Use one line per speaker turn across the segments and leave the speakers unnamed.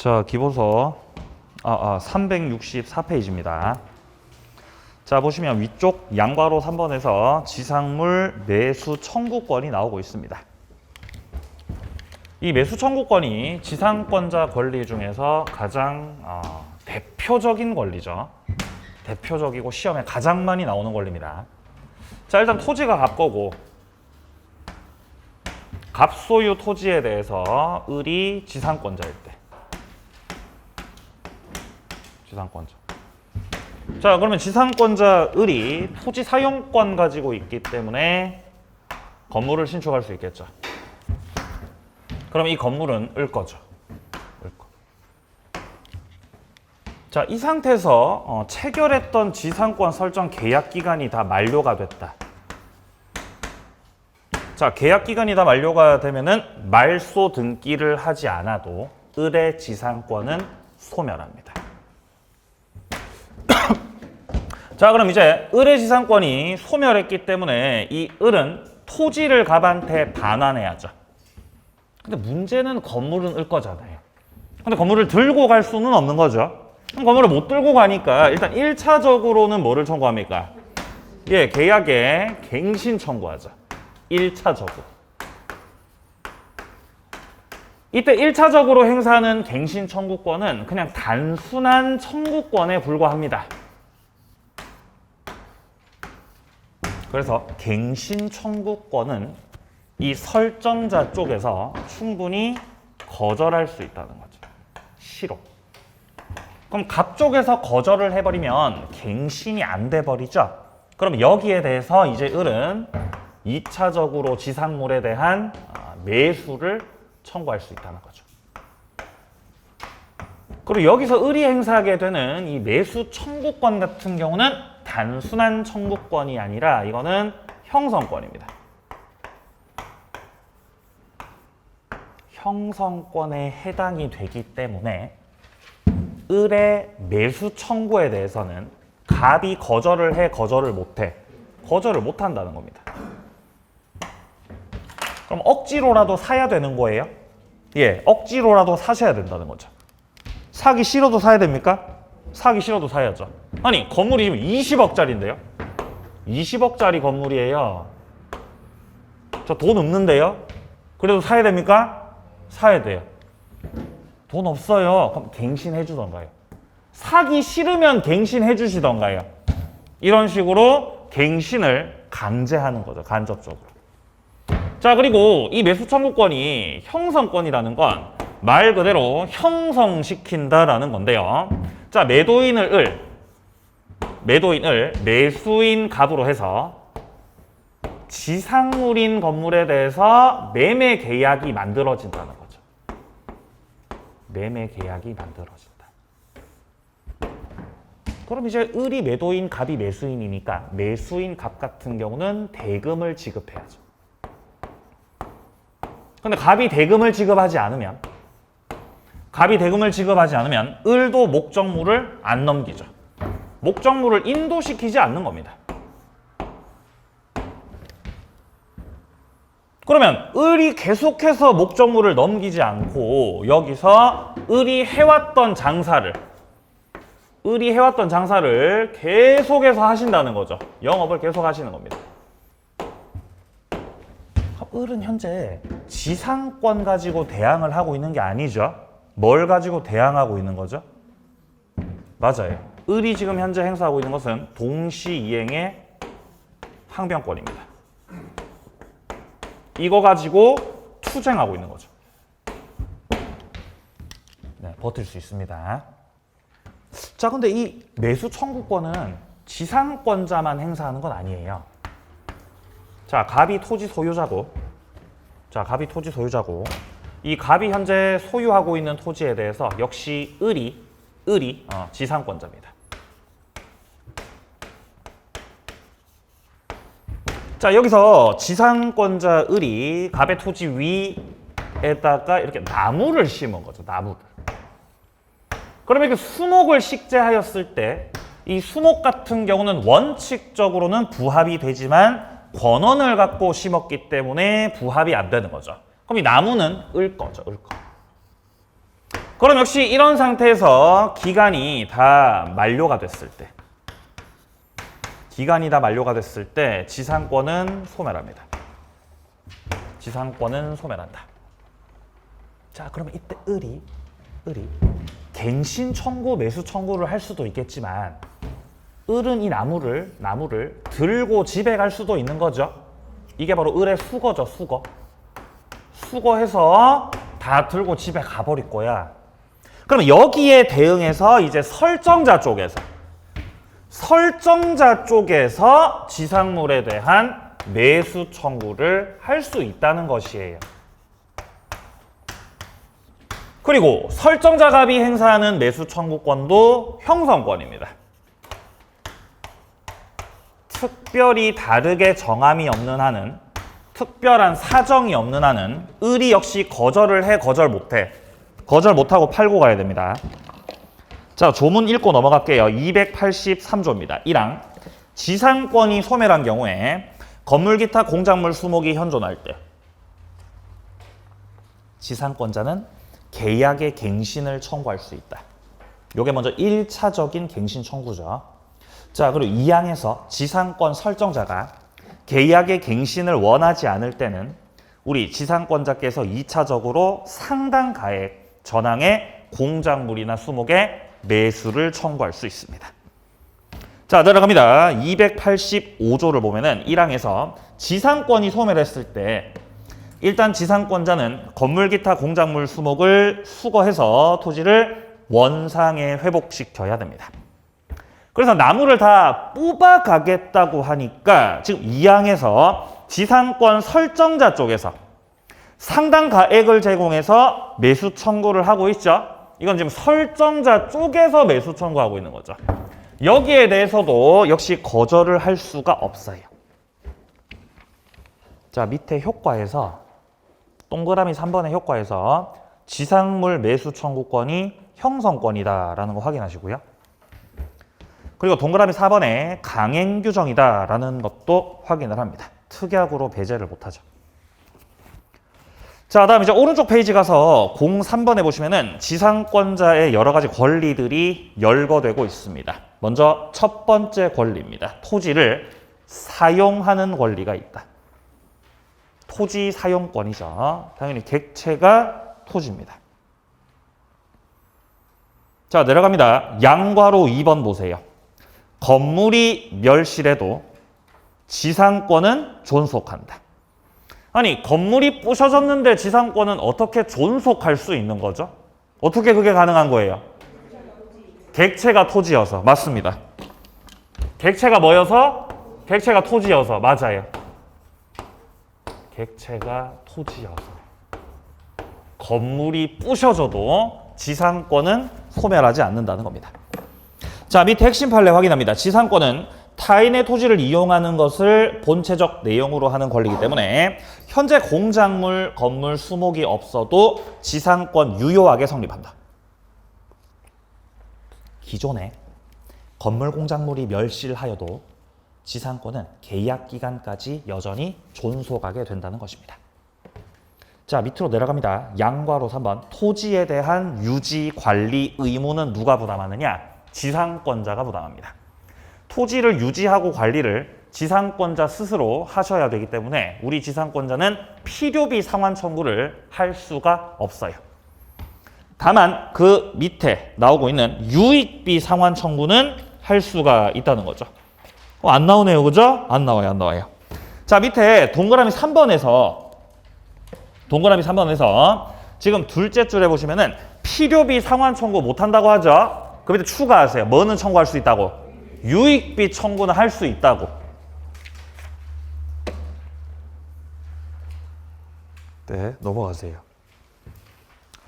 자, 기보서 364페이지입니다. 자, 보시면 위쪽 양괄호 3번에서 지상물 매수 청구권이 나오고 있습니다. 이 매수 청구권이 지상권자 권리 중에서 가장 대표적인 권리죠. 대표적이고 시험에 가장 많이 나오는 권리입니다. 자, 일단 토지가 갑거고 갑소유 토지에 대해서 을이 지상권자일 때 지상권자. 자, 그러면 지상권자 을이 토지 사용권 가지고 있기 때문에 건물을 신축할 수 있겠죠. 그럼 이 건물은 을 거죠. 을 거. 자, 이 상태에서 체결했던 지상권 설정 계약 기간이 다 만료가 됐다. 자, 계약 기간이 다 만료가 되면은 말소 등기를 하지 않아도 을의 지상권은 소멸합니다. 자, 그럼 이제 을의 지상권이 소멸했기 때문에 이 을은 토지를 갑한테 반환해야죠. 근데 문제는 건물은 을 거잖아요. 근데 건물을 들고 갈 수는 없는 거죠. 건물을 못 들고 가니까 일단 1차적으로는 뭐를 청구합니까? 예, 계약에 갱신 청구하죠. 1차적으로. 이때 1차적으로 행사하는 갱신 청구권은 그냥 단순한 청구권에 불과합니다. 그래서 갱신 청구권은 이 설정자 쪽에서 충분히 거절할 수 있다는 거죠. 싫어. 그럼 갑 쪽에서 거절을 해버리면 갱신이 안 돼버리죠. 그럼 여기에 대해서 이제 을은 2차적으로 지상물에 대한 매수를 청구할 수 있다는 거죠. 그리고 여기서 을이 행사하게 되는 이 매수 청구권 같은 경우는 단순한 청구권이 아니라 이거는 형성권입니다. 형성권에 해당이 되기 때문에 을의 매수 청구에 대해서는 갑이 거절을 해, 거절을 못해. 거절을 못한다는 겁니다. 그럼 억지로라도 사야 되는 거예요? 예, 억지로라도 사셔야 된다는 거죠. 사기 싫어도 사야 됩니까? 사기 싫어도 사야죠. 아니, 건물이 지금 20억짜리인데요? 20억짜리 건물이에요. 저 돈 없는데요? 그래도 사야 됩니까? 사야 돼요. 돈 없어요. 그럼 갱신해 주던가요. 사기 싫으면 갱신해 주시던가요. 이런 식으로 갱신을 강제하는 거죠. 간접적으로. 자, 그리고 이 매수 청구권이 형성권이라는 건 말 그대로 형성시킨다라는 건데요. 자, 매도인을 매수인 갑으로 해서 지상물인 건물에 대해서 매매 계약이 만들어진다는 거죠. 매매 계약이 만들어진다. 그럼 이제 을이 매도인, 갑이 매수인이니까 매수인 갑 같은 경우는 대금을 지급해야죠. 근데 갑이 대금을 지급하지 않으면 을도 목적물을 안 넘기죠. 목적물을 인도시키지 않는 겁니다. 그러면 을이 계속해서 목적물을 넘기지 않고 여기서 을이 해왔던 장사를 계속해서 하신다는 거죠. 영업을 계속 하시는 겁니다. 을은 현재 지상권 가지고 대항을 하고 있는 게 아니죠. 뭘 가지고 대항하고 있는 거죠? 맞아요. 을이 지금 현재 행사하고 있는 것은 동시이행의 항변권입니다. 이거 가지고 투쟁하고 있는 거죠. 네, 버틸 수 있습니다. 자, 근데 이 매수 청구권은 지상권자만 행사하는 건 아니에요. 자, 갑이 토지 소유자고, 이 갑이 현재 소유하고 있는 토지에 대해서 역시 을이 지상권자입니다. 자, 여기서 지상권자 을이 갑의 토지 위에다가 이렇게 나무를 심은 거죠. 나무를. 그러면 이렇게 수목을 식재하였을 때 이 수목 같은 경우는 원칙적으로는 부합이 되지만 권원을 갖고 심었기 때문에 부합이 안 되는 거죠. 그럼 이 나무는 을 거죠. 을 거. 그럼 역시 이런 상태에서 기간이 다 만료가 됐을 때 지상권은 소멸합니다. 지상권은 소멸한다. 자, 그러면 이때 을이 갱신 청구, 매수 청구를 할 수도 있겠지만 을은 이 나무를 들고 집에 갈 수도 있는 거죠. 이게 바로 을의 수거죠, 수거. 수거해서 다 들고 집에 가버릴 거야. 그럼 여기에 대응해서 이제 설정자 쪽에서 지상물에 대한 매수 청구를 할 수 있다는 것이에요. 그리고 설정자갑이 행사하는 매수 청구권도 형성권입니다. 특별히 다르게 정함이 없는 한은, 특별한 사정이 없는 한은 을이 역시 거절을 해, 거절 못해. 거절 못하고 팔고 가야 됩니다. 자, 조문 읽고 넘어갈게요. 283조입니다. 1항. 지상권이 소멸한 경우에 건물 기타 공작물 수목이 현존할 때 지상권자는 계약의 갱신을 청구할 수 있다. 요게 먼저 1차적인 갱신 청구죠. 자, 그리고 2항에서 지상권 설정자가 계약의 갱신을 원하지 않을 때는 우리 지상권자께서 2차적으로 상당 가액 전항의 공작물이나 수목의 매수를 청구할 수 있습니다. 자, 내려갑니다. 285조를 보면은 1항에서 지상권이 소멸했을 때 일단 지상권자는 건물 기타 공작물 수목을 수거해서 토지를 원상에 회복시켜야 됩니다. 그래서 나무를 다 뽑아가겠다고 하니까 지금 2항에서 지상권 설정자 쪽에서 상당 가액을 제공해서 매수 청구를 하고 있죠. 이건 지금 설정자 쪽에서 매수 청구하고 있는 거죠. 여기에 대해서도 역시 거절을 할 수가 없어요. 자, 밑에 효과에서 동그라미 3번의 효과에서 지상물 매수 청구권이 형성권이다라는 거 확인하시고요. 그리고 동그라미 4번에 강행 규정이다라는 것도 확인을 합니다. 특약으로 배제를 못하죠. 자, 다음 이제 오른쪽 페이지 가서 03번에 보시면은 지상권자의 여러 가지 권리들이 열거되고 있습니다. 먼저 첫 번째 권리입니다. 토지를 사용하는 권리가 있다. 토지 사용권이죠. 당연히 객체가 토지입니다. 자, 내려갑니다. 양괄호 2번 보세요. 건물이 멸실해도 지상권은 존속한다. 아니, 건물이 부셔졌는데 지상권은 어떻게 존속할 수 있는 거죠? 어떻게 그게 가능한 거예요? 객체가 토지여서. 맞습니다. 객체가 뭐여서? 객체가 토지여서. 맞아요. 객체가 토지여서. 건물이 부셔져도 지상권은 소멸하지 않는다는 겁니다. 자, 밑에 핵심 판례 확인합니다. 지상권은 타인의 토지를 이용하는 것을 본체적 내용으로 하는 권리이기 때문에 현재 공작물, 건물, 수목이 없어도 지상권 유효하게 성립한다. 기존에 건물, 공작물이 멸실하여도 지상권은 계약 기간까지 여전히 존속하게 된다는 것입니다. 자, 밑으로 내려갑니다. 양괄호 3번. 토지에 대한 유지, 관리 의무는 누가 부담하느냐? 지상권자가 부담합니다. 토지를 유지하고 관리를 지상권자 스스로 하셔야 되기 때문에 우리 지상권자는 필요비 상환 청구를 할 수가 없어요. 다만 그 밑에 나오고 있는 유익비 상환 청구는 할 수가 있다는 거죠. 안 나오네요, 그죠? 안 나와요, 안 나와요. 자, 밑에 동그라미 3번에서 지금 둘째 줄에 보시면은 필요비 상환 청구 못 한다고 하죠. 그 밑에 추가하세요. 뭐는 청구할 수 있다고? 유익비 청구는 할 수 있다고. 네, 넘어가세요.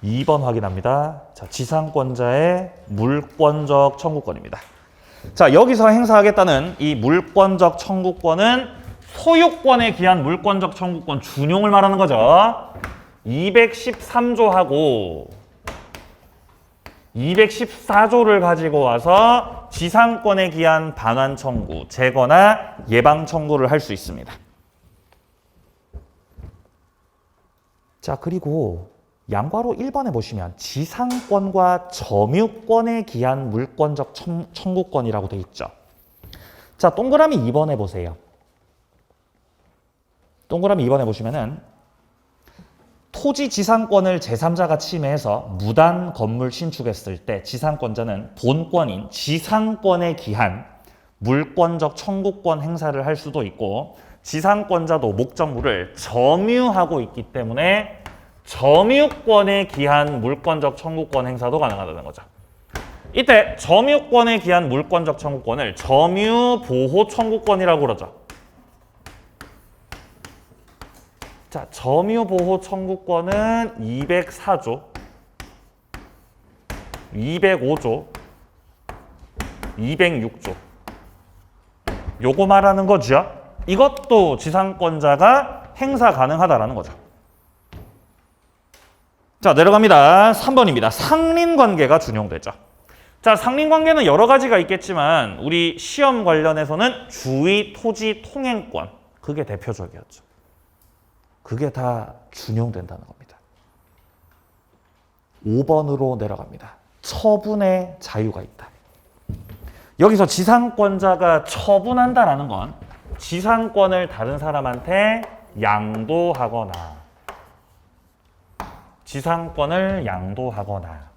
2번 확인합니다. 자, 지상권자의 물권적 청구권입니다. 자, 여기서 행사하겠다는 이 물권적 청구권은 소유권에 기한 물권적 청구권 준용을 말하는 거죠. 213조하고 214조를 가지고 와서 지상권에 기한 반환 청구, 제거나 예방 청구를 할 수 있습니다. 자, 그리고 양괄호 1번에 보시면 지상권과 점유권에 기한 물권적 청구권이라고 돼 있죠. 자, 동그라미 2번에 보세요. 동그라미 2번에 보시면은 토지 지상권을 제3자가 침해해서 무단 건물 신축했을 때 지상권자는 본권인 지상권에 기한 물권적 청구권 행사를 할 수도 있고, 지상권자도 목적물을 점유하고 있기 때문에 점유권에 기한 물권적 청구권 행사도 가능하다는 거죠. 이때 점유권에 기한 물권적 청구권을 점유보호 청구권이라고 그러죠. 자, 점유보호 청구권은 204조, 205조, 206조. 요거 말하는 거죠. 이것도 지상권자가 행사 가능하다라는 거죠. 자, 내려갑니다. 3번입니다. 상린관계가 준용되죠. 자, 상린관계는 여러 가지가 있겠지만 우리 시험 관련해서는 주의 토지 통행권, 그게 대표적이었죠. 그게 다 준용된다는 겁니다. 5번으로 내려갑니다. 처분의 자유가 있다. 여기서 지상권자가 처분한다라는 건 지상권을 다른 사람한테 양도하거나, 지상권을 양도하거나,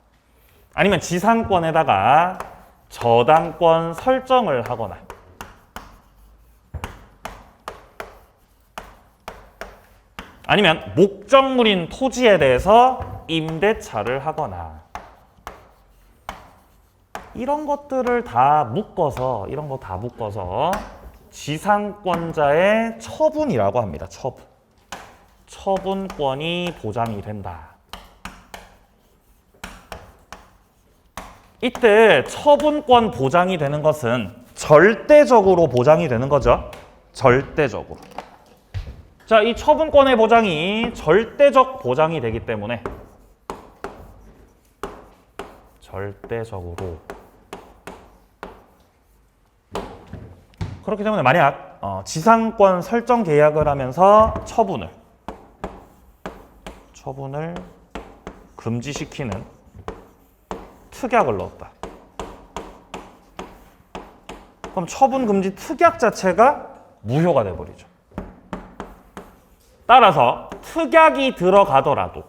아니면 지상권에다가 저당권 설정을 하거나, 아니면 목적물인 토지에 대해서 임대차를 하거나, 이런 것들을 다 묶어서, 이런 거 다 묶어서 지상권자의 처분이라고 합니다. 처분. 처분권이 보장이 된다. 이때 처분권 보장이 되는 것은 절대적으로 보장이 되는 거죠. 절대적으로. 자, 이 처분권의 보장이 절대적 보장이 되기 때문에 절대적으로, 그렇기 때문에 만약 지상권 설정 계약을 하면서 처분을 금지시키는 특약을 넣었다. 그럼 처분 금지 특약 자체가 무효가 돼버리죠. 따라서 특약이 들어가더라도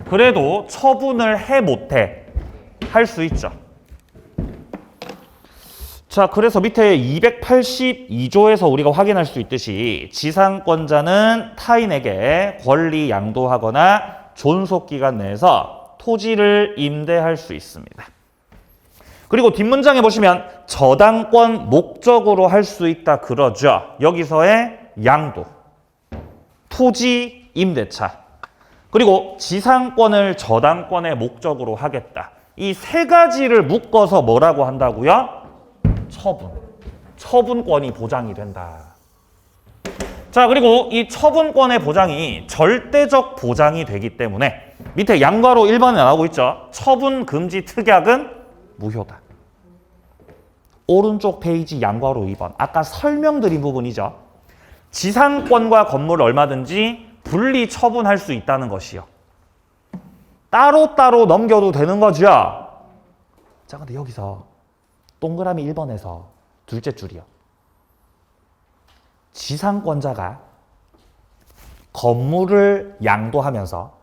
그래도 처분을 해 못해 할 수 있죠. 자, 그래서 밑에 282조에서 우리가 확인할 수 있듯이 지상권자는 타인에게 권리 양도하거나 존속기간 내에서 토지를 임대할 수 있습니다. 그리고 뒷문장에 보시면 저당권 목적으로 할 수 있다 그러죠. 여기서의 양도, 토지 임대차, 그리고 지상권을 저당권의 목적으로 하겠다. 이 세 가지를 묶어서 뭐라고 한다고요? 처분. 처분권이 보장이 된다. 자, 그리고 이 처분권의 보장이 절대적 보장이 되기 때문에 밑에 양괄호 1번에 나오고 있죠. 처분 금지 특약은 무효다. 오른쪽 페이지 양괄호 2번. 아까 설명드린 부분이죠. 지상권과 건물을 얼마든지 분리 처분할 수 있다는 것이요. 따로따로 넘겨도 되는 거죠. 자, 근데 여기서 동그라미 1번에서 둘째 줄이요. 지상권자가 건물을 양도하면서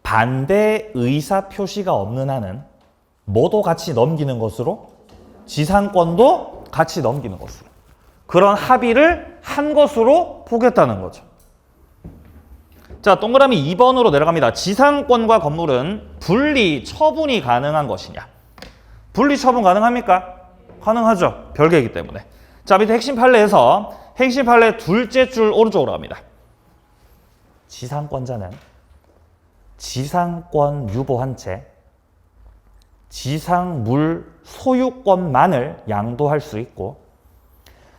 반대 의사 표시가 없는 한은 뭐도 같이 넘기는 것으로, 지상권도 같이 넘기는 것으로, 그런 합의를 한 것으로 보겠다는 거죠. 자, 동그라미 2번으로 내려갑니다. 지상권과 건물은 분리 처분이 가능한 것이냐? 분리 처분 가능합니까? 가능하죠. 별개이기 때문에. 자, 밑에 핵심 판례에서 핵심 판례 둘째 줄 오른쪽으로 갑니다. 지상권자는 지상권 유보한 채 지상물 소유권만을 양도할 수 있고,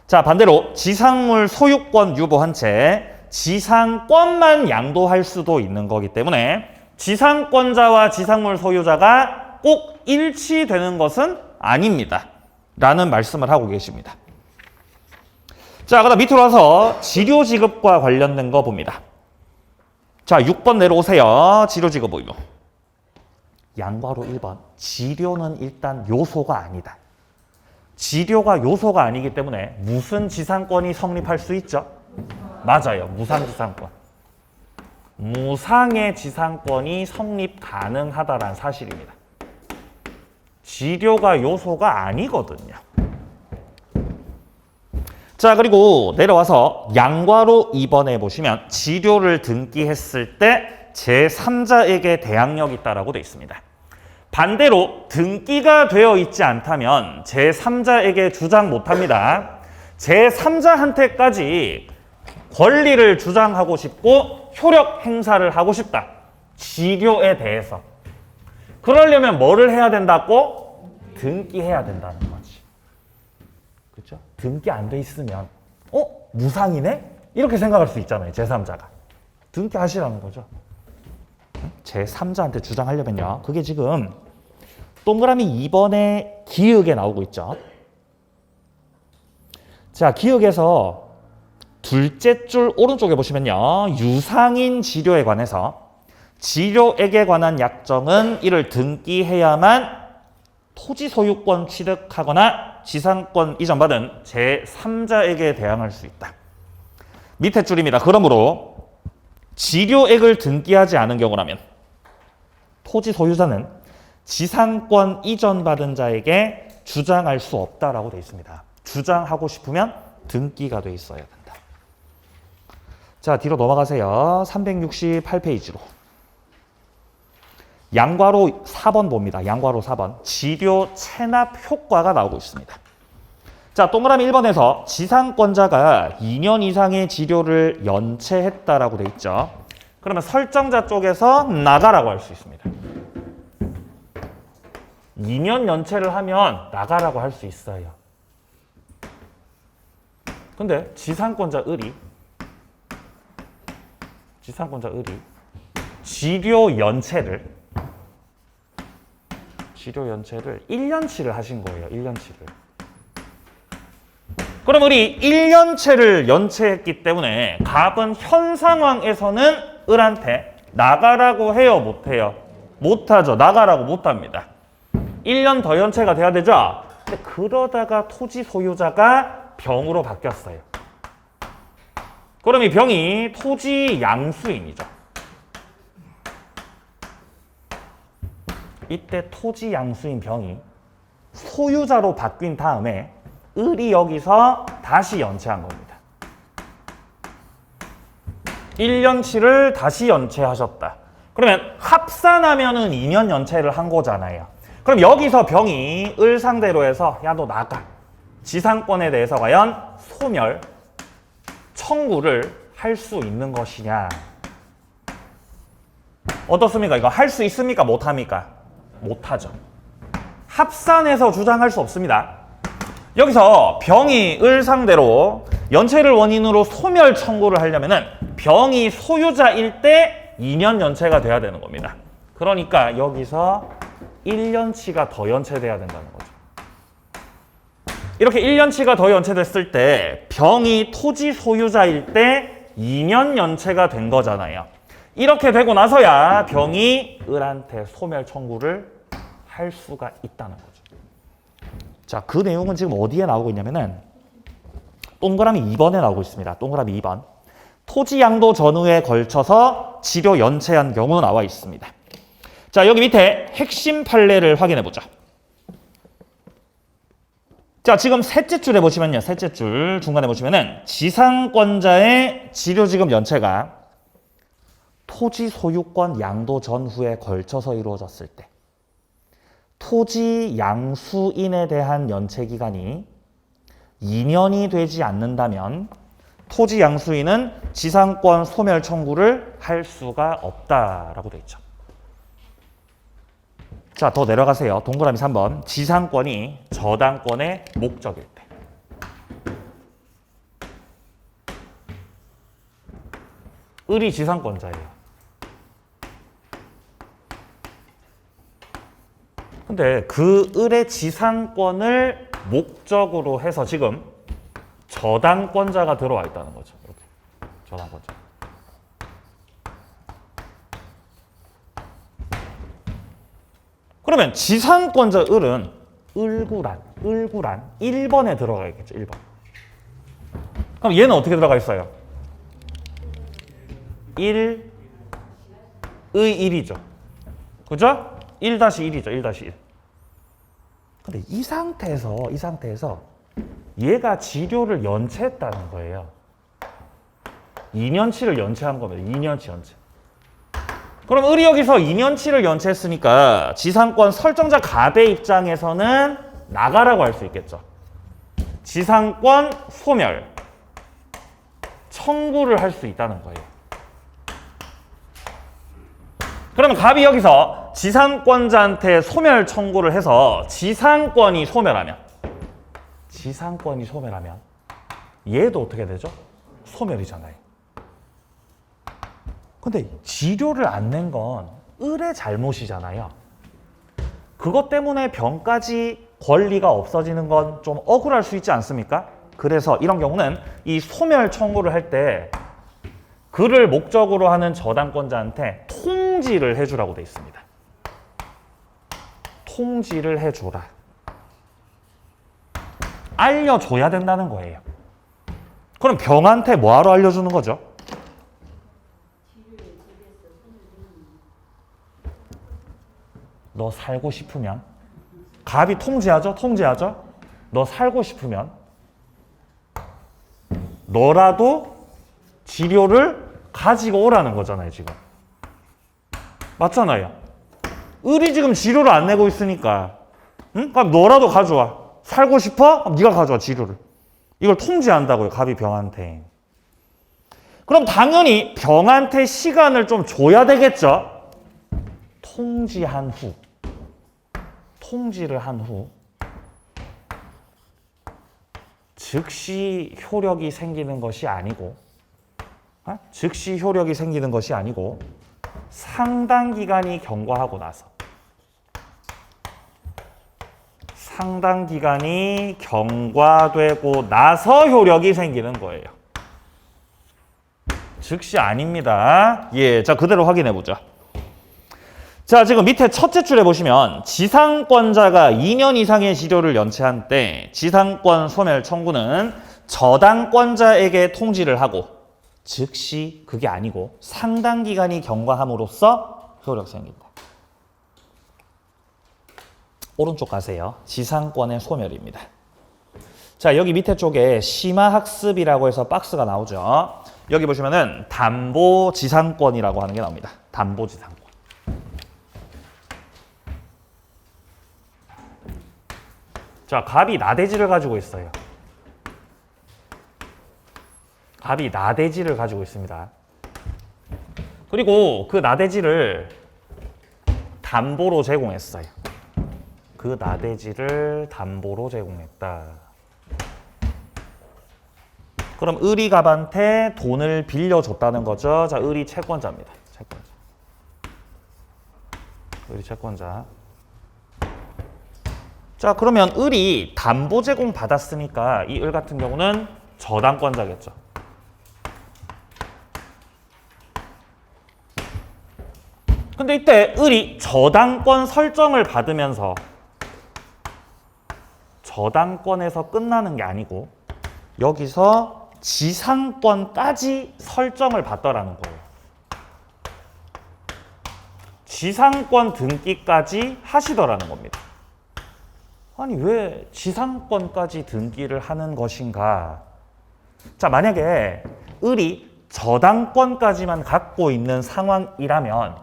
자, 반대로 지상물 소유권 유보한 채 지상권만 양도할 수도 있는 거기 때문에 지상권자와 지상물 소유자가 꼭 일치되는 것은 아닙니다. 라는 말씀을 하고 계십니다. 자, 그다음 밑으로 와서 지료 지급과 관련된 거 봅니다. 자, 6번 내려오세요. 지료지급 보유. 양괄호 1번. 지료는 일단 요소가 아니다. 지료가 요소가 아니기 때문에 무슨 지상권이 성립할 수 있죠? 맞아요. 무상지상권. 무상의 지상권이 성립 가능하다는 사실입니다. 지료가 요소가 아니거든요. 자, 그리고 내려와서 양괄호 2번에 보시면 지료를 등기했을 때 제3자에게 대항력이 있다라고 되어 있습니다. 반대로 등기가 되어 있지 않다면 제3자에게 주장 못합니다. 제3자한테까지 권리를 주장하고 싶고 효력 행사를 하고 싶다. 지료에 대해서. 그러려면 뭐를 해야 된다고? 등기해야 된다는 거지. 그렇죠? 등기 안 돼 있으면 무상이네? 이렇게 생각할 수 있잖아요. 제3자가. 등기하시라는 거죠. 제3자한테 주장하려면요. 그게 지금 동그라미 2번에 기역에 나오고 있죠. 자, 기역에서 둘째 줄 오른쪽에 보시면요. 유상인 지료에 관해서 지료액에 관한 약정은 이를 등기해야만 토지 소유권 취득하거나 지상권 이전받은 제3자에게 대항할 수 있다. 밑에 줄입니다. 그러므로 지료액을 등기하지 않은 경우라면 토지 소유자는 지상권 이전받은 자에게 주장할 수 없다라고 되어 있습니다. 주장하고 싶으면 등기가 돼 있어야 된다. 자, 뒤로 넘어가세요. 368페이지로. 양괄호 4번 봅니다. 양괄호 4번. 지료 체납 효과가 나오고 있습니다. 자, 동그라미 1번에서 지상권자가 2년 이상의 지료를 연체했다라고 돼 있죠. 그러면 설정자 쪽에서 나가라고 할 수 있습니다. 2년 연체를 하면 나가라고 할 수 있어요. 근데 지상권자 을이 지료 연체를 1년치를 하신 거예요. 1년치를. 그럼 우리 1년치를 연체했기 때문에 갑은 현 상황에서는 을한테 나가라고 해요? 못해요? 못하죠. 나가라고 못합니다. 1년 더 연체가 돼야 되죠? 근데 그러다가 토지 소유자가 병으로 바뀌었어요. 그럼 이 병이 토지 양수인이죠. 이때 토지 양수인 병이 소유자로 바뀐 다음에 을이 여기서 다시 연체한 겁니다. 1년치를 다시 연체하셨다. 그러면 합산하면은 2년 연체를 한 거잖아요. 그럼 여기서 병이 을 상대로 해서 야, 너 나가. 지상권에 대해서 과연 소멸, 청구를 할 수 있는 것이냐. 어떻습니까? 이거 할 수 있습니까? 못합니까? 못하죠. 합산해서 주장할 수 없습니다. 여기서 병이 을 상대로 연체를 원인으로 소멸 청구를 하려면은 병이 소유자일 때 2년 연체가 돼야 되는 겁니다. 그러니까 여기서 1년치가 더 연체돼야 된다는 거죠. 이렇게 1년치가 더 연체됐을 때 병이 토지 소유자일 때 2년 연체가 된 거잖아요. 이렇게 되고 나서야 병이 을한테 소멸 청구를 할 수가 있다는 거죠. 자, 그 내용은 지금 어디에 나오고 있냐면은 동그라미 2번에 나오고 있습니다. 동그라미 2번. 토지 양도 전후에 걸쳐서 지료 연체한 경우 나와 있습니다. 자, 여기 밑에 핵심 판례를 확인해 보자. 자, 지금 셋째 줄에 보시면요. 셋째 줄 중간에 보시면은 지상권자의 지료지급 연체가 토지 소유권 양도 전후에 걸쳐서 이루어졌을 때 토지 양수인에 대한 연체 기간이 2년이 되지 않는다면 토지 양수인은 지상권 소멸 청구를 할 수가 없다라고 되어 있죠. 자, 더 내려가세요. 동그라미 3번. 지상권이 저당권의 목적일 때. 을이 지상권자예요. 근데 그 을의 지상권을 목적으로 해서 지금 저당권자가 들어와 있다는 거죠. 이렇게. 저당권자. 그러면 지상권자 을은 을구란 1번에 들어가 있겠죠. 1번. 그럼 얘는 어떻게 들어가 있어요? 1의 1이죠. 그죠? 1-1이죠. 1-1. 근데 이 상태에서 얘가 지료를 연체했다는 거예요. 2년치를 연체한 겁니다. 2년치 연체. 그럼 을이 여기서 2년치를 연체했으니까 지상권 설정자 갑의 입장에서는 나가라고 할 수 있겠죠. 지상권 소멸 청구를 할 수 있다는 거예요. 그러면 갑이 여기서 지상권자한테 소멸 청구를 해서 지상권이 소멸하면 얘도 어떻게 되죠? 소멸이잖아요. 근데 지료를 안 낸 건 을의 잘못이잖아요. 그것 때문에 병까지 권리가 없어지는 건 좀 억울할 수 있지 않습니까? 그래서 이런 경우는 이 소멸 청구를 할 때 그를 목적으로 하는 저당권자한테 통지를 해주라고 돼 있습니다. 통지를 해줘라. 알려줘야 된다는 거예요. 그럼 병한테 뭐하러 알려주는 거죠? 너 살고 싶으면 갑이 통지하죠? 너 살고 싶으면 너라도 지료를 가지고 오라는 거잖아요. 지금 맞잖아요. 을이 지금 지료를 안 내고 있으니까 응? 그럼 너라도 가져와. 살고 싶어? 그럼 네가 가져와 지료를. 이걸 통지한다고요. 갑이 병한테. 그럼 당연히 병한테 시간을 좀 줘야 되겠죠. 통지를 한 후 즉시 효력이 생기는 것이 아니고 상당 기간이 경과하고 나서 경과되고 나서 효력이 생기는 거예요. 즉시 아닙니다. 예, 자 그대로 확인해 보자. 자, 지금 밑에 첫째 줄에 보시면 지상권자가 2년 이상의 지료를 연체한 때 지상권 소멸 청구는 저당권자에게 통지를 하고 즉시 그게 아니고 상당 기간이 경과함으로써 효력 생긴다. 오른쪽 가세요. 지상권의 소멸입니다. 자, 여기 밑에 쪽에 심화학습이라고 해서 박스가 나오죠. 여기 보시면은 담보지상권이라고 하는 게 나옵니다. 담보지상권. 자, 갑이 나대지를 가지고 있어요. 갑이 나대지를 가지고 있습니다. 그리고 그 나대지를 담보로 제공했어요. 그 나대지를 담보로 제공했다. 그럼 을이 갑한테 돈을 빌려줬다는 거죠. 자, 을이 채권자입니다. 을이 채권자. 자, 그러면 을이 담보 제공 받았으니까 이 을 같은 경우는 저당권자겠죠. 근데 이때 을이 저당권 설정을 받으면서 저당권에서 끝나는 게 아니고 여기서 지상권까지 설정을 받더라는 거예요. 지상권 등기까지 하시더라는 겁니다. 아니 왜 지상권까지 등기를 하는 것인가? 자, 만약에 을이 저당권까지만 갖고 있는 상황이라면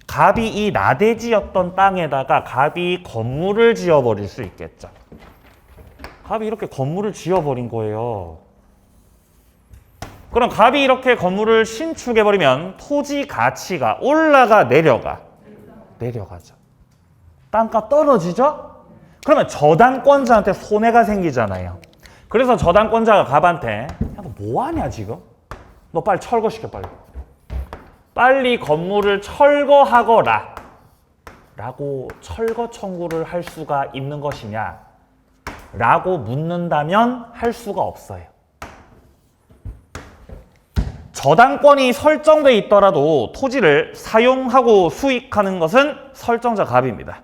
갑이 이 나대지였던 땅에다가 갑이 건물을 지어버릴 수 있겠죠. 갑이 이렇게 건물을 지어버린 거예요. 그럼 갑이 이렇게 건물을 신축해버리면 토지 가치가 올라가 내려가죠. 땅값 떨어지죠? 그러면 저당권자한테 손해가 생기잖아요. 그래서 저당권자가 갑한테 야, 너 뭐하냐 지금? 너 빨리 철거시켜 빨리 건물을 철거하거라 라고 철거 청구를 할 수가 있는 것이냐 라고 묻는다면 할 수가 없어요. 저당권이 설정돼 있더라도 토지를 사용하고 수익하는 것은 설정자 갑입니다.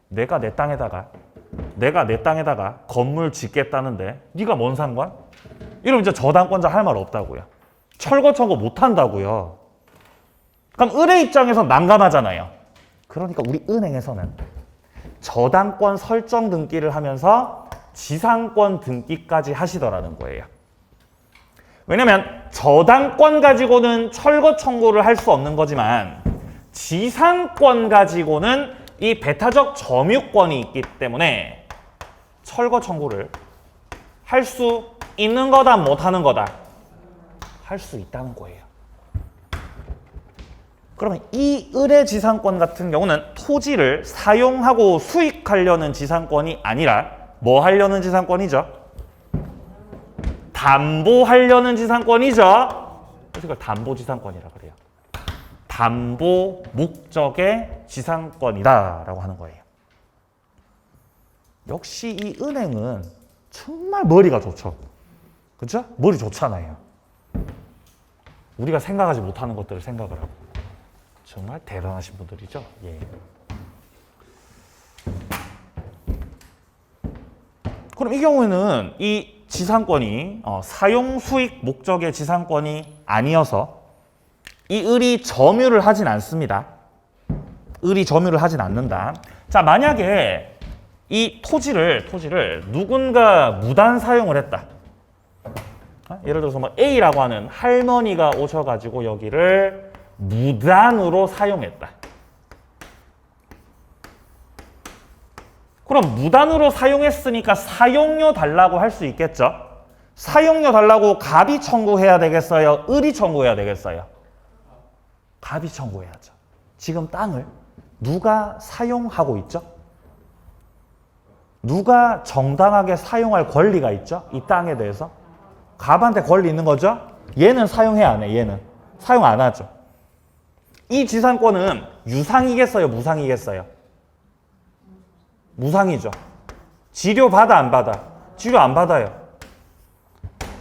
내가 내 땅에다가 건물 짓겠다는데 네가 뭔 상관? 이러면 이제 저당권자 할 말 없다고요. 철거 청구 못 한다고요. 그럼 을의 입장에서 난감하잖아요. 그러니까 우리 은행에서는 저당권 설정 등기를 하면서 지상권 등기까지 하시더라는 거예요. 왜냐면 저당권 가지고는 철거 청구를 할 수 없는 거지만 지상권 가지고는 이 배타적 점유권이 있기 때문에 철거 청구를 할 수 있는 거다, 못 하는 거다? 할 수 있다는 거예요. 그러면 이 을의 지상권 같은 경우는 토지를 사용하고 수익하려는 지상권이 아니라 뭐 하려는 지상권이죠? 담보하려는 지상권이죠. 그래서 이걸 담보지상권이라 그래요. 담보 목적의 지상권이다라고 하는 거예요. 역시 이 은행은 정말 머리가 좋죠. 그렇죠? 머리 좋잖아요. 우리가 생각하지 못하는 것들을 생각을 하고. 정말 대단하신 분들이죠. 예. 그럼 이 경우에는 이 지상권이 사용 수익 목적의 지상권이 아니어서 이 을이 점유를 하진 않습니다. 을이 점유를 하진 않는다. 자, 만약에 이 토지를 누군가 무단 사용을 했다. 예를 들어서 뭐 A라고 하는 할머니가 오셔가지고 여기를 무단으로 사용했다. 그럼 무단으로 사용했으니까 사용료 달라고 할 수 있겠죠? 사용료 달라고 갑이 청구해야 되겠어요? 을이 청구해야 되겠어요? 갑이 청구해야죠. 지금 땅을 누가 사용하고 있죠? 누가 정당하게 사용할 권리가 있죠? 이 땅에 대해서? 갑한테 권리 있는 거죠? 얘는 사용해 안 해? 얘는 사용 안 하죠. 이 지상권은 유상이겠어요? 무상이겠어요? 무상이죠. 지료 받아 안 받아? 지료 안 받아요.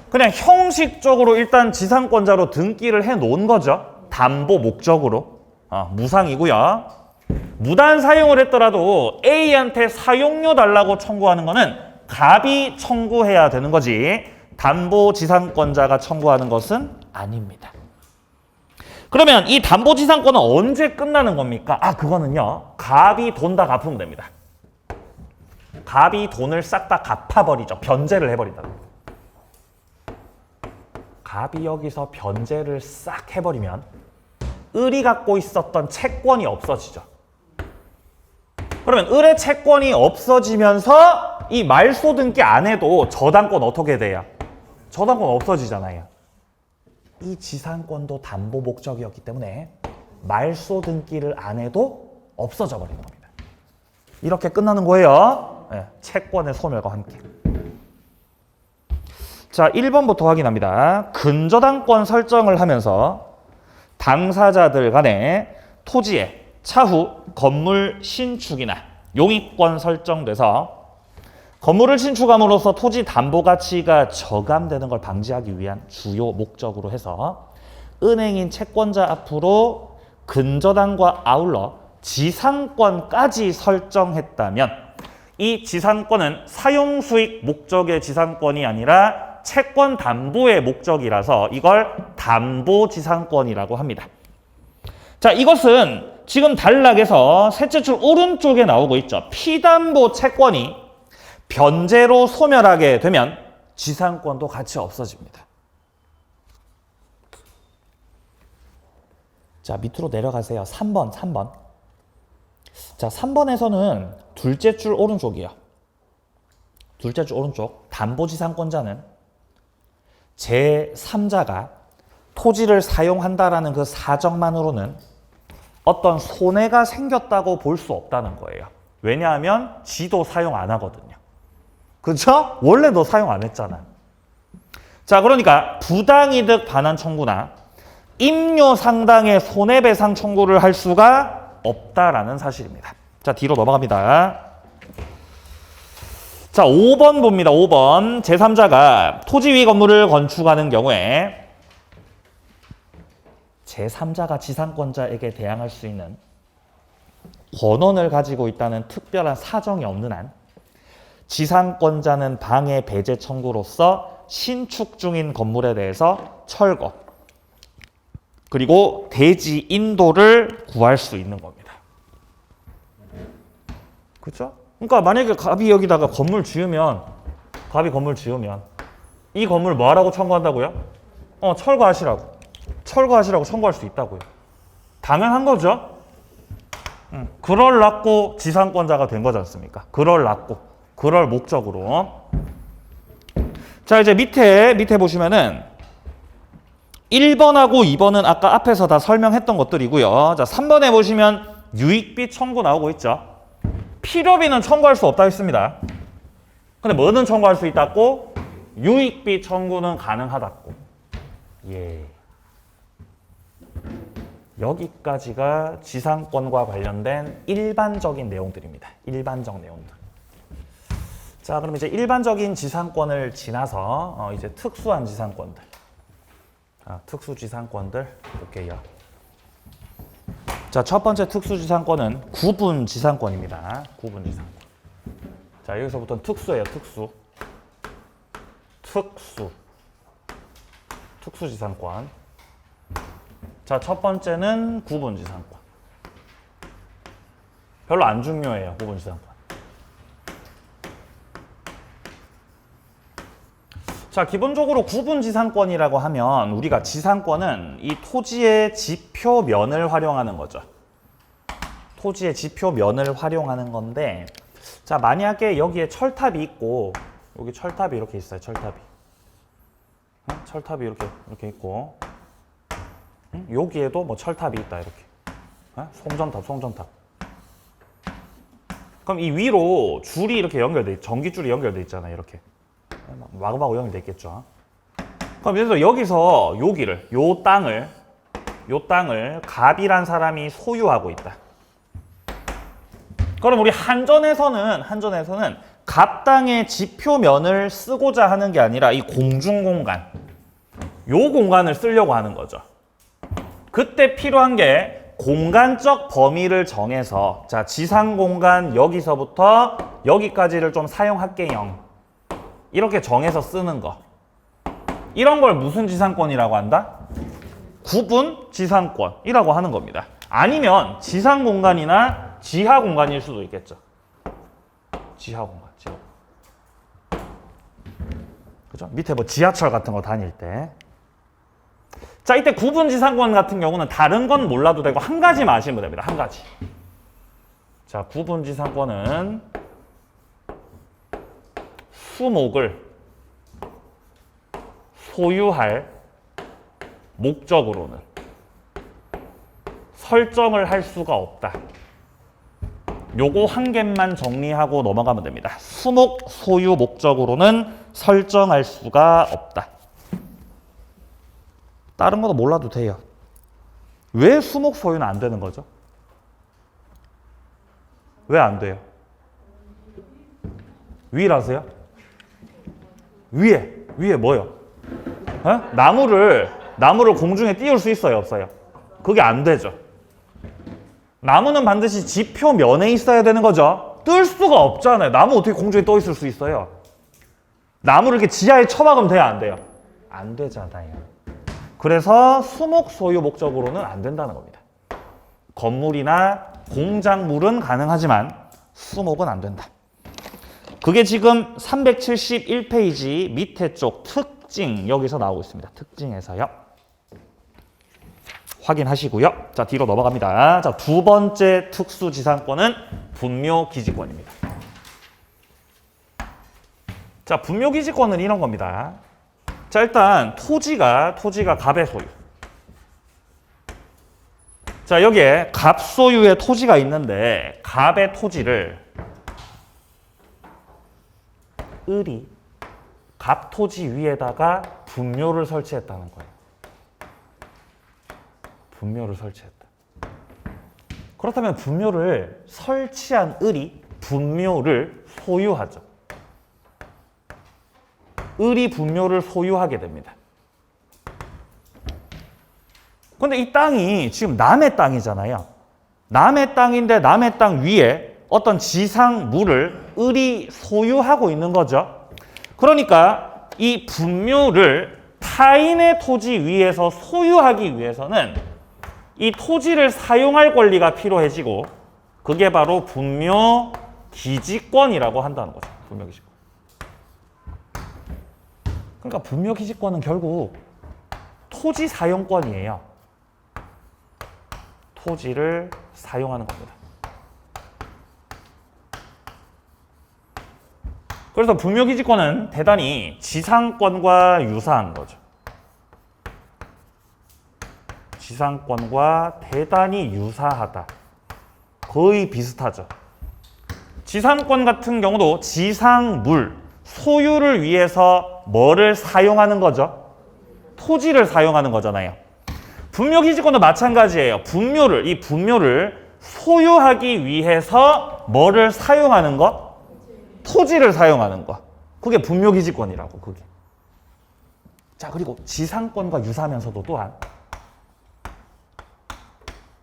그냥 형식적으로 일단 지상권자로 등기를 해 놓은 거죠. 담보 목적으로. 무상이고요. 무단 사용을 했더라도 A한테 사용료 달라고 청구하는 거는 갑이 청구해야 되는 거지 담보 지상권자가 청구하는 것은 아닙니다. 그러면 이 담보 지상권은 언제 끝나는 겁니까? 그거는요. 갑이 돈 다 갚으면 됩니다. 갑이 돈을 싹 다 갚아버리죠. 변제를 해버린다. 갑이 여기서 변제를 싹 해버리면 을이 갖고 있었던 채권이 없어지죠. 그러면 을의 채권이 없어지면서 이 말소 등기 안 해도 저당권 어떻게 돼요? 저당권 없어지잖아요. 이 지상권도 담보 목적이었기 때문에 말소 등기를 안 해도 없어져 버리는 겁니다. 이렇게 끝나는 거예요. 네, 채권의 소멸과 함께. 자, 1번부터 확인합니다. 근저당권 설정을 하면서 당사자들 간에 토지에 차후 건물 신축이나 용익권 설정돼서 건물을 신축함으로써 토지 담보 가치가 저감되는 걸 방지하기 위한 주요 목적으로 해서 은행인 채권자 앞으로 근저당과 아울러 지상권까지 설정했다면 이 지상권은 사용수익 목적의 지상권이 아니라 채권 담보의 목적이라서 이걸 담보지상권이라고 합니다. 자, 이것은 지금 단락에서 셋째 줄 오른쪽에 나오고 있죠. 피담보 채권이 변제로 소멸하게 되면 지상권도 같이 없어집니다. 자, 밑으로 내려가세요. 3번. 자, 3번에서는 둘째 줄 오른쪽이요. 둘째 줄 오른쪽. 담보지상권자는 제3자가 토지를 사용한다라는 그 사정만으로는 어떤 손해가 생겼다고 볼 수 없다는 거예요. 왜냐하면 지도 사용 안 하거든요. 그렇죠? 원래 너 사용 안 했잖아. 자, 그러니까 부당이득 반환 청구나 임료 상당의 손해배상 청구를 할 수가 없다라는 사실입니다. 자, 뒤로 넘어갑니다. 자, 5번 봅니다. 5번. 제3자가 토지 위 건물을 건축하는 경우에 제3자가 지상권자에게 대항할 수 있는 권원을 가지고 있다는 특별한 사정이 없는 한 지상권자는 방해 배제 청구로서 신축 중인 건물에 대해서 철거 그리고 대지 인도를 구할 수 있는 겁니다. 그렇죠? 그러니까 만약에 갑이 여기다가 건물 지으면 이 건물 뭐 하라고 청구한다고요? 철거하시라고. 철거하시라고 청구할 수 있다고요. 당연한 거죠. 그럴라고 지상권자가 된 거지 않습니까? 그럴 목적으로. 자, 이제 밑에 보시면은 1번하고 2번은 아까 앞에서 다 설명했던 것들이고요. 자, 3번에 보시면 유익비 청구 나오고 있죠. 필요비는 청구할 수 없다 했습니다. 근데 뭐는 청구할 수 있다고? 유익비 청구는 가능하다고. 예. 여기까지가 지상권과 관련된 일반적인 내용들입니다. 일반적 내용들. 자, 그럼 이제 일반적인 지상권을 지나서 이제 특수한 지상권들. 특수 지상권들 볼게요. 자, 첫 번째 특수 지상권은 구분 지상권입니다. 구분 지상권. 자, 여기서부터는 특수예요. 특수 지상권. 자, 첫 번째는 구분 지상권. 별로 안 중요해요. 구분 지상권. 자, 기본적으로 구분 지상권이라고 하면 우리가 지상권은 이 토지의 지표면을 활용하는 거죠. 토지의 지표면을 활용하는 건데, 자, 만약에 여기에 철탑이 있고, 여기 철탑이 이렇게 있어요. 철탑이 이렇게 있고, 여기에도 뭐 철탑이 있다 이렇게. 송전탑. 그럼 이 위로 줄이 이렇게 연결돼, 전기줄이 연결돼 있잖아요. 이렇게. 마구마구 연결돼 있겠죠. 그럼 그래서 여기서 요 땅을 갑이란 사람이 소유하고 있다. 그럼 우리 한전에서는 갑 땅의 지표면을 쓰고자 하는 게 아니라 이 공중공간, 요 공간을 쓰려고 하는 거죠. 그때 필요한 게 공간적 범위를 정해서, 자, 지상공간 여기서부터 여기까지를 좀 사용할게요. 이렇게 정해서 쓰는 거. 이런 걸 무슨 지상권이라고 한다? 구분 지상권이라고 하는 겁니다. 아니면 지상공간이나 지하공간일 수도 있겠죠. 지하공간. 그죠? 밑에 뭐 지하철 같은 거 다닐 때. 자, 이때 구분 지상권 같은 경우는 다른 건 몰라도 되고 한 가지만 아시면 됩니다. 한 가지. 자, 구분 지상권은 수목을 소유할 목적으로는 설정을 할 수가 없다. 요거 한 개만 정리하고 넘어가면 됩니다. 수목 소유 목적으로는 설정할 수가 없다. 다른 것도 몰라도 돼요. 왜 수목 소유는 안 되는 거죠? 왜 안 돼요? 위라세요? 위에 뭐요? 나무를 공중에 띄울 수 있어요, 없어요? 그게 안 되죠. 나무는 반드시 지표면에 있어야 되는 거죠. 뜰 수가 없잖아요. 나무 어떻게 공중에 떠 있을 수 있어요? 나무를 이렇게 지하에 처박으면 돼요, 안 돼요? 안 되잖아요. 그래서 수목 소유 목적으로는 안 된다는 겁니다. 건물이나 공작물은 가능하지만 수목은 안 된다. 그게 지금 371페이지 밑에 쪽 특징 여기서 나오고 있습니다. 특징에서요. 확인하시고요. 자, 뒤로 넘어갑니다. 자, 두 번째 특수지상권은 분묘기지권입니다. 자, 분묘기지권은 이런 겁니다. 자, 일단 토지가 갑의 소유. 자, 여기에 갑 소유의 토지가 있는데 갑의 토지를 을이 갑 토지 위에다가 분묘를 설치했다는 거예요. 분묘를 설치했다. 그렇다면 분묘를 설치한 을이 분묘를 소유하죠. 을이 분묘를 소유하게 됩니다. 근데 이 땅이 지금 남의 땅이잖아요. 남의 땅인데 남의 땅 위에 어떤 지상물을 을이 소유하고 있는 거죠. 그러니까 이 분묘를 타인의 토지 위에서 소유하기 위해서는 이 토지를 사용할 권리가 필요해지고 그게 바로 분묘 기지권이라고 한다는 거죠. 분묘 기지권. 그러니까 분묘 기지권은 결국 토지 사용권이에요. 토지를 사용하는 겁니다. 그래서 분묘 기지권은 대단히 지상권과 유사한 거죠. 지상권과 대단히 유사하다. 거의 비슷하죠. 지상권 같은 경우도 지상물, 소유를 위해서 뭐를 사용하는 거죠? 토지를 사용하는 거잖아요. 분묘 기지권도 마찬가지예요. 이 분묘를 소유하기 위해서 뭐를 사용하는 것? 토지를 사용하는 것. 그게 분묘 기지권이라고, 그게. 자, 그리고 지상권과 유사하면서도 또한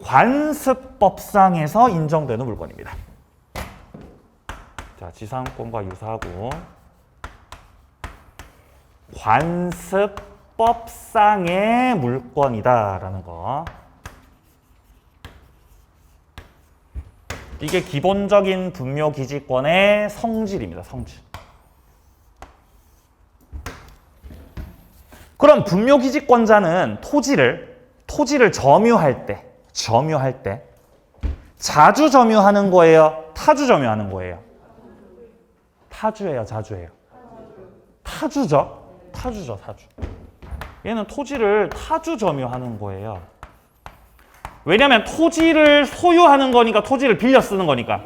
관습법상에서 인정되는 물건입니다. 자, 지상권과 유사하고 관습법상의 물건이다라는 거. 이게 기본적인 분묘 기지권의 성질입니다. 성질. 그럼 분묘 기지권자는 토지를 점유할 때 자주 점유하는 거예요? 타주 점유하는 거예요? 타주예요, 자주예요? 타주죠. 타주. 얘는 토지를 타주 점유하는 거예요. 왜냐하면 토지를 소유하는 거니까 토지를 빌려 쓰는 거니까.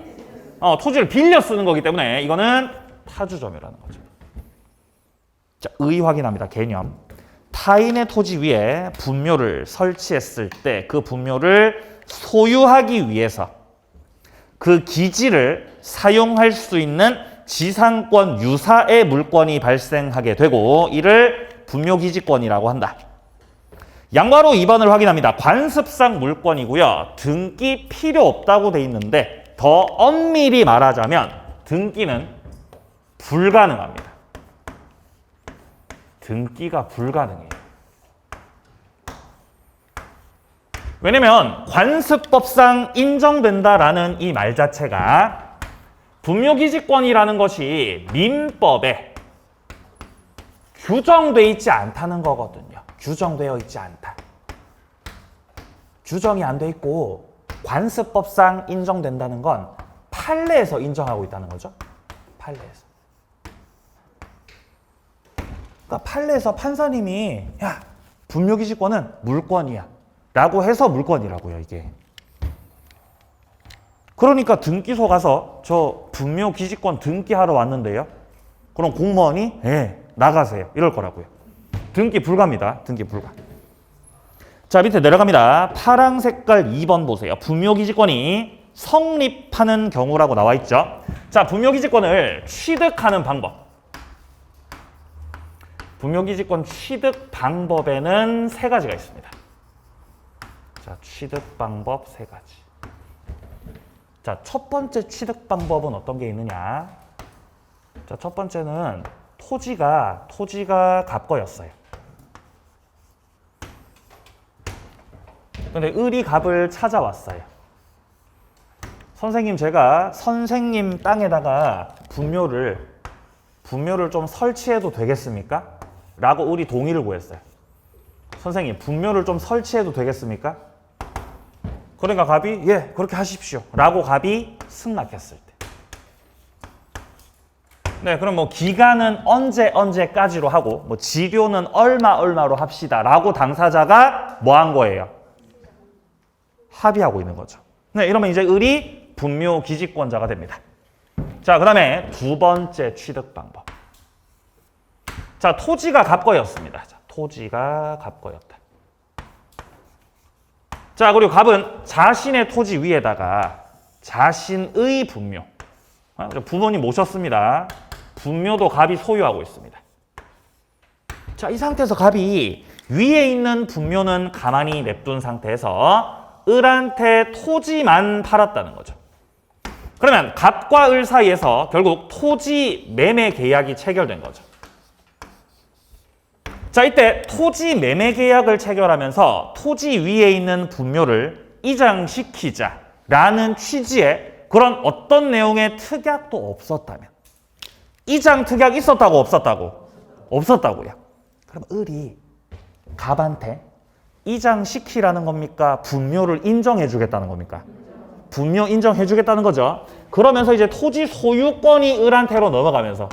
토지를 빌려 쓰는 거기 때문에 이거는 타주 점유라는 거죠. 자, 의 확인합니다. 개념. 타인의 토지 위에 분묘를 설치했을 때 그 분묘를 소유하기 위해서 그 기지를 사용할 수 있는 지상권 유사의 물건이 발생하게 되고 이를 분묘기지권이라고 한다. 양괄호 2번을 확인합니다. 관습상 물건이고요. 등기 필요 없다고 돼 있는데 더 엄밀히 말하자면 등기는 불가능합니다. 등기가 불가능해요. 왜냐면 관습법상 인정된다라는 이 말 자체가 분묘기지권이라는 것이 민법에 규정돼 있지 않다는 거거든요. 규정되어 있지 않다. 규정이 안 돼 있고 관습법상 인정된다는 건 판례에서 인정하고 있다는 거죠. 판례에서. 그러니까 판례에서 판사님이 야, 분묘기지권은 물건이야 라고 해서 물건이라고요, 이게. 그러니까 등기소 가서 저 분묘기지권 등기하러 왔는데요. 그럼 공무원이 나가세요 이럴 거라고요. 등기 불가입니다. 등기 불가. 자, 밑에 내려갑니다. 파랑 색깔 2번 보세요. 분묘기지권이 성립하는 경우라고 나와 있죠. 자, 분묘기지권을 취득하는 방법. 분묘기지권 취득 방법에는 3가지가 있습니다. 자, 취득 방법 3가지. 자, 첫 번째 취득 방법은 어떤 게 있느냐? 자, 첫 번째는 토지가 갑거였어요. 근데 을이 갑을 찾아왔어요. 선생님, 제가 선생님 땅에다가 분묘를 좀 설치해도 되겠습니까? 라고 을이 동의를 구했어요. 선생님, 분묘를 좀 설치해도 되겠습니까? 그러니까 갑이 예, 그렇게 하십시오 라고 갑이 승낙했을 때. 네, 그럼 뭐 기간은 언제까지로 하고 뭐 지료는 얼마로 합시다 라고 당사자가 뭐 한 거예요? 합의하고 있는 거죠. 네, 이러면 이제 을이 분묘 기지권자가 됩니다. 자, 그 다음에 2번째 취득 방법. 자, 토지가 갑거였습니다. 자, 토지가 갑거였다. 자, 그리고 갑은 자신의 토지 위에다가 자신의 분묘. 부모님 모셨습니다. 분묘도 갑이 소유하고 있습니다. 자, 이 상태에서 갑이 위에 있는 분묘는 가만히 냅둔 상태에서 을한테 토지만 팔았다는 거죠. 그러면 갑과 을 사이에서 결국 토지 매매 계약이 체결된 거죠. 자, 이때 토지 매매 계약을 체결하면서 토지 위에 있는 분묘를 이장시키자라는 취지의 그런 어떤 내용의 특약도 없었다면, 이장 특약 있었다고 없었다고? 없었다고요. 그럼 을이 갑한테 이장시키라는 겁니까? 분묘를 인정해 주겠다는 겁니까? 분묘 인정해 주겠다는 거죠. 그러면서 이제 토지 소유권이 을한테로 넘어가면서,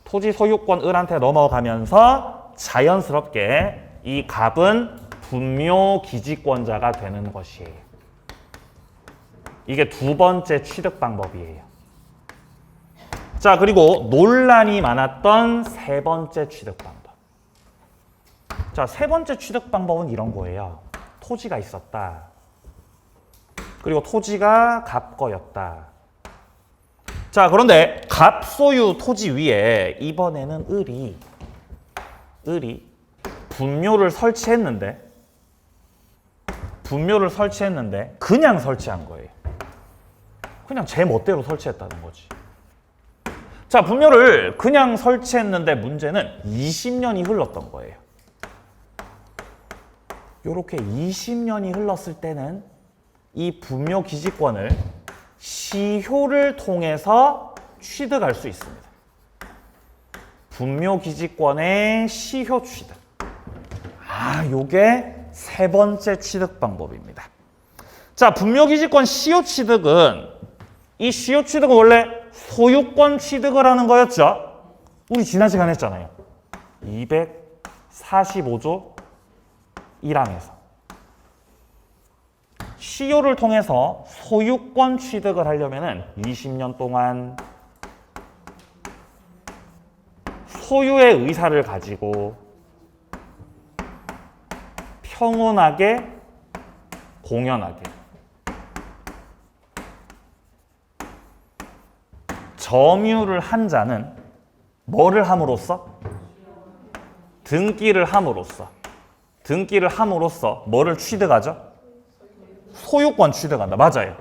토지 소유권 을한테 넘어가면서 자연스럽게 이 갑은 분묘 기지권자가 되는 것이에요. 이게 두 번째 취득 방법이에요. 자, 그리고 논란이 많았던 세 번째 취득 방법. 자, 세 번째 취득 방법은 이런 거예요. 토지가 있었다. 그리고 토지가 갑 거였다. 자, 그런데 갑 소유 토지 위에 이번에는 을이 분묘를 설치했는데 그냥 설치한 거예요. 그냥 제 멋대로 설치했다는 거지. 자, 분묘를 그냥 설치했는데 문제는 20년이 흘렀던 거예요. 이렇게 20년이 흘렀을 때는 이 분묘 기지권을 시효를 통해서 취득할 수 있습니다. 분묘 기지권의 시효 취득. 요게 세 번째 취득 방법입니다. 자, 분묘 기지권 시효 취득은, 이 시효 취득은 원래 소유권 취득을 하는 거였죠. 우리 지난 시간에 했잖아요. 245조 1항에서. 시효를 통해서 소유권 취득을 하려면 20년 동안 소유의 의사를 가지고 평온하게 공연하게 점유를 한 자는 뭐를 함으로써? 등기를 함으로써 뭐를 취득하죠? 소유권 취득한다. 맞아요.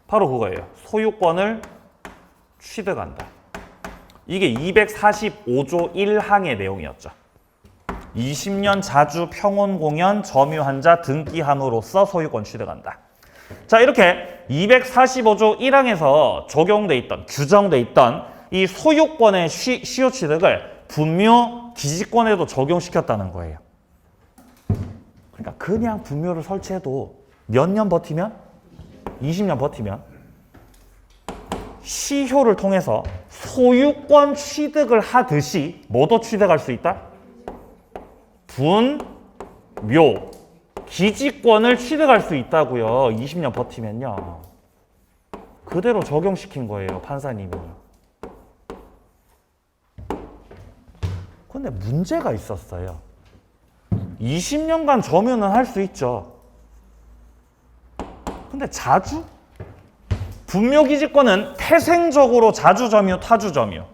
바로 그거예요. 소유권을 취득한다. 이게 245조 1항의 내용이었죠. 20년 자주 평온 공연 점유한 자 등기함으로써 소유권 취득한다. 자, 이렇게 245조 1항에서 적용돼 있던, 규정돼 있던 이 소유권의 시효 취득을 분묘 기지권에도 적용시켰다는 거예요. 그러니까 그냥 분묘를 설치해도 몇 년 버티면? 20년 버티면 시효를 통해서 소유권 취득을 하듯이 뭐도 취득할 수 있다? 분묘 기지권을 취득할 수 있다고요. 20년 버티면요. 그대로 적용시킨 거예요, 판사님이. 근데 문제가 있었어요. 20년간 점유는 할 수 있죠. 근데 자주? 분묘기지권은 태생적으로 자주점유, 타주점유.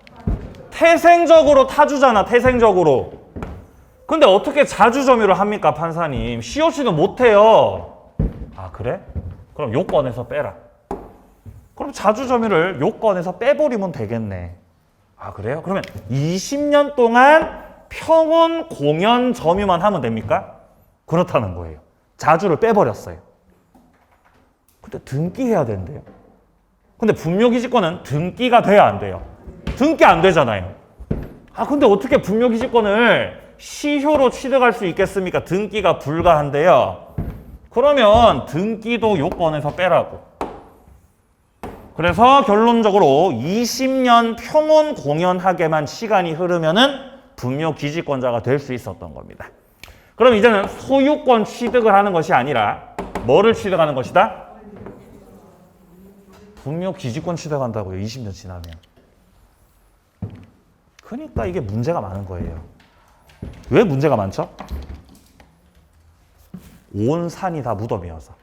태생적으로 타주잖아, 태생적으로. 근데 어떻게 자주점유를 합니까, 판사님? 시효치도 못해요. 아, 그래? 그럼 요건에서 빼라. 그럼 자주점유를 요건에서 빼버리면 되겠네. 아, 그래요? 그러면 20년 동안 평온 공연 점유만 하면 됩니까? 그렇다는 거예요. 자주를 빼버렸어요. 근데 등기해야 된대요. 근데 분묘기지권은 등기가 돼야 안 돼요. 등기 안 되잖아요. 아, 근데 어떻게 분묘기지권을 시효로 취득할 수 있겠습니까? 등기가 불가한데요. 그러면 등기도 요건에서 빼라고. 그래서 결론적으로 20년 평온 공연하게만 시간이 흐르면은 분묘기지권자가 될 수 있었던 겁니다. 그럼 이제는 소유권 취득을 하는 것이 아니라 뭐를 취득하는 것이다? 분묘기지권 취득한다고요. 20년 지나면. 그러니까 이게 문제가 많은 거예요. 왜 문제가 많죠? 온 산이 다 무덤이어서.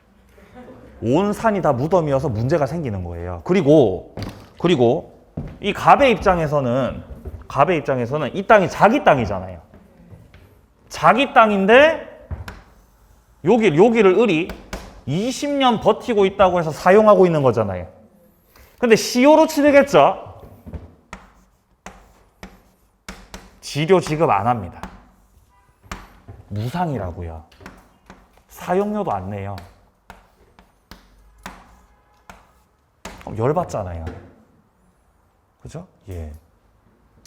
온 산이 다 무덤이어서 문제가 생기는 거예요. 그리고 이 갑의 입장에서는 이 땅이 자기 땅이잖아요. 자기 땅인데 여기를 을이 20년 버티고 있다고 해서 사용하고 있는 거잖아요. 근데 시효로 취득했죠? 지료 지급 안 합니다. 무상이라고요. 사용료도 안 내요. 그럼 열받잖아요. 그죠? 예.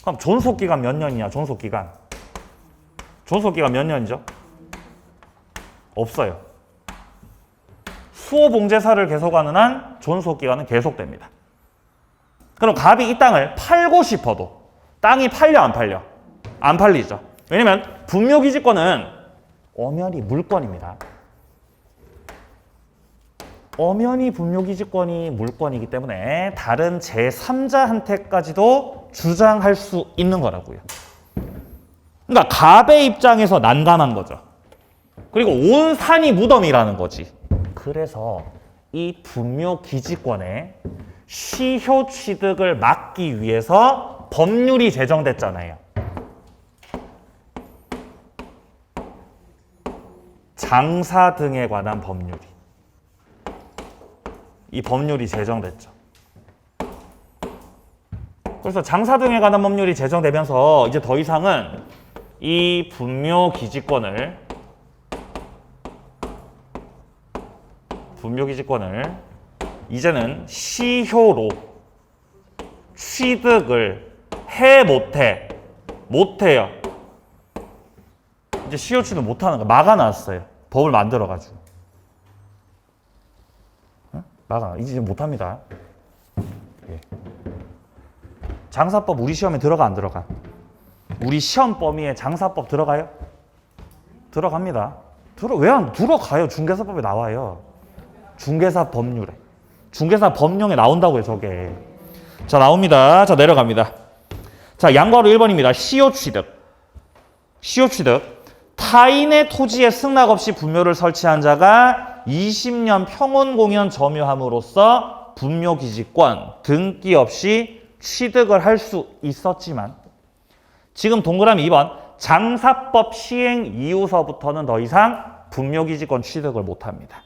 그럼 존속기간 몇 년이냐, 존속기간? 존속기간 몇 년이죠? 없어요. 수호봉제사를 계속하는 한 존속기간은 계속됩니다. 그럼 갑이 이 땅을 팔고 싶어도 땅이 팔려, 안 팔려? 안 팔리죠. 왜냐면 분묘기지권은 엄연히 물권입니다. 엄연히 분묘기지권이 물권이기 때문에 다른 제3자한테까지도 주장할 수 있는 거라고요. 그러니까 갑의 입장에서 난감한 거죠. 그리고 온 산이 무덤이라는 거지. 그래서 이 분묘기지권의 시효 취득을 막기 위해서 법률이 제정됐잖아요. 장사 등에 관한 법률이. 이 법률이 제정됐죠. 그래서 장사 등에 관한 법률이 제정되면서 이제 더 이상은 이 분묘기지권을 이제는 시효로 취득을 해 못해요. 이제 시효 취득 못하는 거 막아놨어요. 법을 만들어가지고. 이제 못합니다. 예. 장사법 우리 시험에 들어가 안 들어가? 우리 시험 범위에 장사법 들어가요? 들어갑니다. 왜 안 들어가요? 중개사법에 나와요. 중개사 법률에. 중개사 법령에 나온다고요, 저게. 자, 나옵니다. 자, 내려갑니다. 자, 양괄호 1번입니다. 시효 취득. 타인의 토지에 승낙 없이 분묘를 설치한 자가 20년 평온공연 점유함으로써 분묘기지권 등기 없이 취득을 할 수 있었지만 지금 동그라미 2번 장사법 시행 이후서부터는 더 이상 분묘기지권 취득을 못합니다.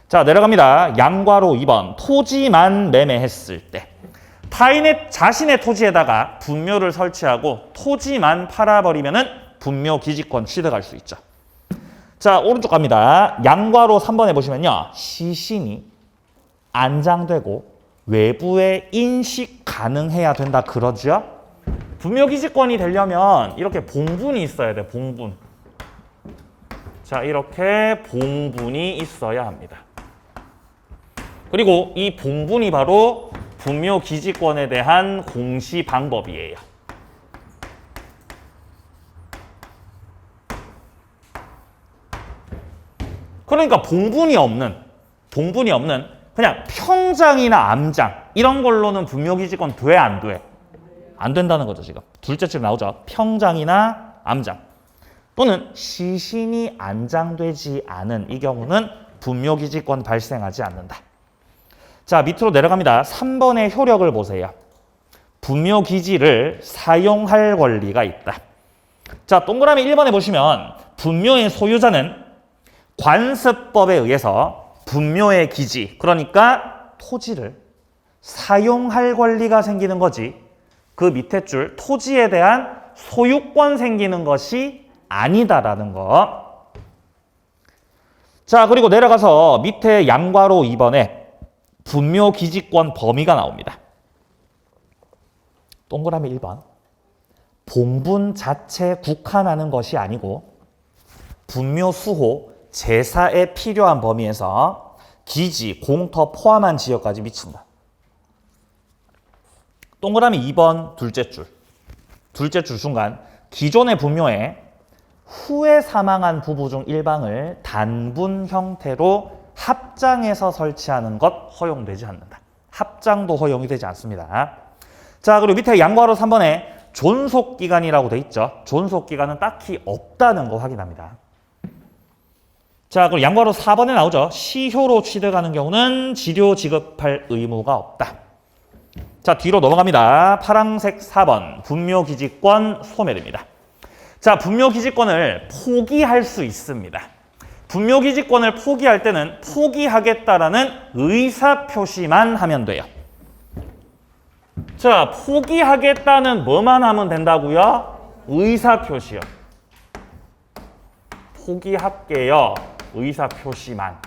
자, 내려갑니다. 양괄호 2번 토지만 매매했을 때 자신의 토지에다가 분묘를 설치하고 토지만 팔아버리면은 분묘기지권 취득할 수 있죠. 자, 오른쪽 갑니다. 양괄호 3번에 보시면요. 시신이 안장되고 외부에 인식 가능해야 된다 그러죠. 분묘기지권이 되려면 이렇게 봉분이 있어야 돼. 봉분. 자, 이렇게 봉분이 있어야 합니다. 그리고 이 봉분이 바로 분묘기지권에 대한 공시 방법이에요. 그러니까 봉분이 없는 그냥 평장이나 암장 이런 걸로는 분묘기지권 돼, 안 돼? 안 된다는 거죠, 지금. 둘째 줄 나오죠. 평장이나 암장 또는 시신이 안장되지 않은 이 경우는 분묘기지권 발생하지 않는다. 자, 밑으로 내려갑니다. 3번의 효력을 보세요. 분묘기지를 사용할 권리가 있다. 자, 동그라미 1번에 보시면 분묘의 소유자는 관습법에 의해서 분묘의 기지, 그러니까 토지를 사용할 권리가 생기는 거지 그 밑에 줄 토지에 대한 소유권 생기는 것이 아니다라는 거. 자, 그리고 내려가서 밑에 양괄호 2번에 분묘기지권 범위가 나옵니다. 동그라미 1번. 봉분 자체에 국한하는 것이 아니고 분묘 수호, 제사에 필요한 범위에서 기지, 공터 포함한 지역까지 미친다. 동그라미 2번 둘째 줄 중간 기존의 분묘에 후에 사망한 부부 중 일방을 단분 형태로 합장해서 설치하는 것 허용되지 않는다. 합장도 허용이 되지 않습니다. 자, 그리고 밑에 양괄호 3번에 존속기간이라고 돼 있죠. 존속기간은 딱히 없다는 거 확인합니다. 자, 그리고 양괄호 4번에 나오죠. 시효로 취득하는 경우는 지료 지급할 의무가 없다. 자, 뒤로 넘어갑니다. 파란색 4번 분묘기지권 소멸입니다. 자, 분묘기지권을 포기할 수 있습니다. 분묘기지권을 포기할 때는 포기하겠다라는 의사표시만 하면 돼요. 자, 포기하겠다는 뭐만 하면 된다고요? 의사표시요. 포기할게요. 의사표시만.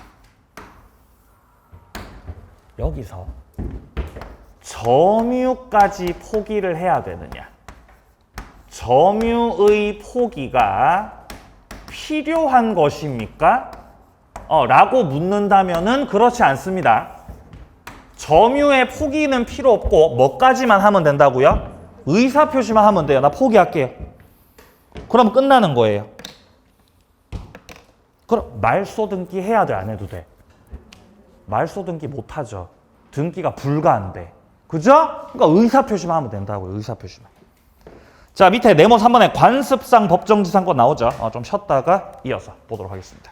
여기서 점유까지 포기를 해야 되느냐? 점유의 포기가 필요한 것입니까? 라고 묻는다면은 그렇지 않습니다. 점유의 포기는 필요 없고 뭐까지만 하면 된다고요? 의사표시만 하면 돼요. 나 포기할게요. 그럼 끝나는 거예요. 그럼 말소 등기 해야 돼, 안 해도 돼? 말소 등기 못 하죠. 등기가 불가한데. 그죠? 그러니까 의사표시만 하면 된다고요. 의사표시만. 자, 밑에 네모 3번에 관습상 법정지상권 나오죠. 좀 쉬었다가 이어서 보도록 하겠습니다.